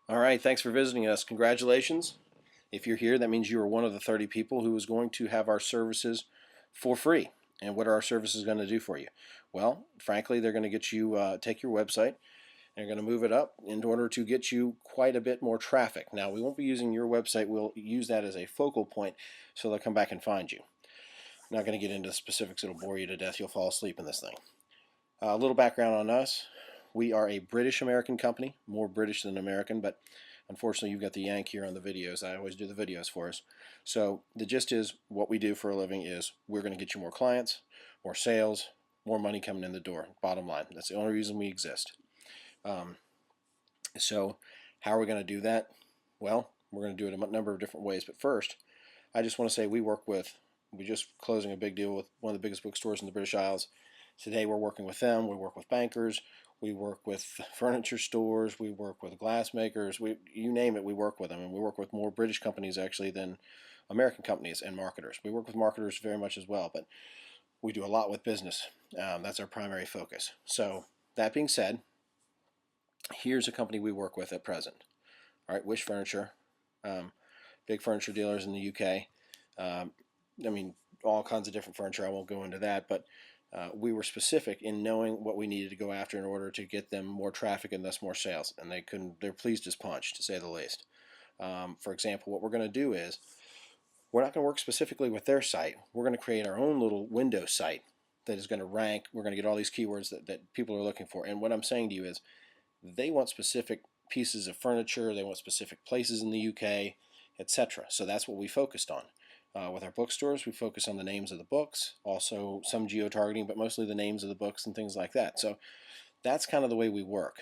All right, thanks for visiting us. Congratulations. If you're here, that means you are one of the 30 people who is going to have our services for free. And what are our services going to do for you? Well, frankly, they're going to get you take your website and they're going to move it up in order to get you quite a bit more traffic. Now, we won't be using your website. We'll use that as a focal point so they'll come back and find you. I'm not going to get into the specifics. It'll bore you to death. You'll fall asleep in this thing. A little background on us. We are a British-American company, more British than American, but unfortunately you've got the Yank here on the videos. I always do the videos for us. So the gist is what we do for a living is we're going to get you more clients, more sales, more money coming in the door. Bottom line. That's the only reason we exist. Um, so how are we going to do that? Well, we're going to do it a number of different ways. But first, I just want to say we're just closing a big deal with one of the biggest bookstores in the British Isles. Today we're working with them. We work with bankers. We work with furniture stores. We work with glass makers. You name it, we work with them. And we work with more British companies actually than American companies and marketers. We work with marketers very much as well, but we do a lot with business. That's our primary focus. So that being said, here's a company we work with at present. All right, Wish Furniture, big furniture dealers in the UK. I mean, all kinds of different furniture. I won't go into that, but we were specific in knowing what we needed to go after in order to get them more traffic and thus more sales. And they're pleased as punch, to say the least. For example, what we're going to do is we're not going to work specifically with their site. We're going to create our own little window site that is going to rank. We're going to get all these keywords that people are looking for. And what I'm saying to you is they want specific pieces of furniture. They want specific places in the UK, etc. So that's what we focused on. With our bookstores, we focus on the names of the books, also some geo-targeting, but mostly the names of the books and things like that. So that's kind of the way we work.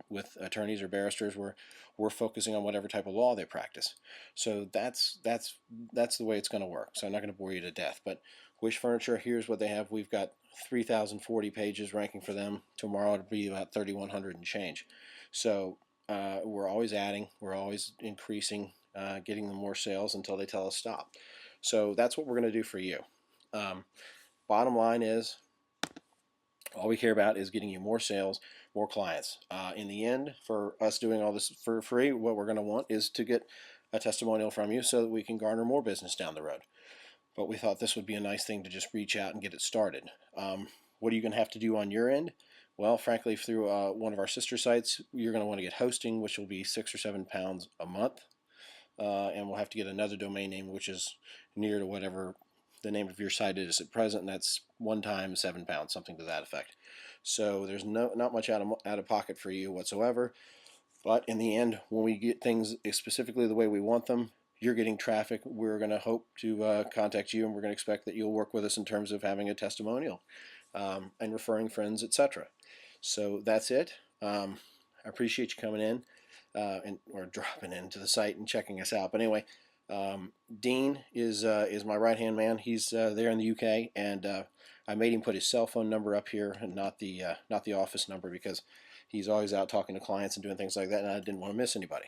With attorneys or barristers, we're focusing on whatever type of law they practice. So that's the way it's going to work. So I'm not going to bore you to death. But Wish Furniture, here's what they have. We've got 3,040 pages ranking for them. Tomorrow it'll be about 3,100 and change. So we're always adding, we're always increasing, getting them more sales until they tell us stop. So that's what we're going to do for you. Bottom line is, all we care about is getting you more sales, more clients. In the end, for us doing all this for free, what we're going to want is to get a testimonial from you so that we can garner more business down the road. But we thought this would be a nice thing to just reach out and get it started. What are you going to have to do on your end? Well, frankly, through one of our sister sites, you're going to want to get hosting, which will be £6 or £7 a month. And we'll have to get another domain name, which is near to whatever the name of your site is at present, and that's one time £7, something to that effect. So there's not much out of pocket for you whatsoever. But in the end, when we get things specifically the way we want them, you're getting traffic. We're going to hope to contact you, and we're going to expect that you'll work with us in terms of having a testimonial and referring friends, etc. So that's it. I appreciate you coming in or dropping into the site and checking us out. But anyway, Dean is my right-hand man. He's there in the UK, and I made him put his cell phone number up here and not the office number because he's always out talking to clients and doing things like that, and I didn't want to miss anybody.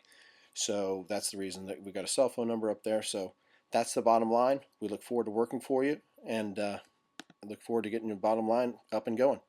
So that's the reason that we got a cell phone number up there. So that's the bottom line. We look forward to working for you, and look forward to getting your bottom line up and going.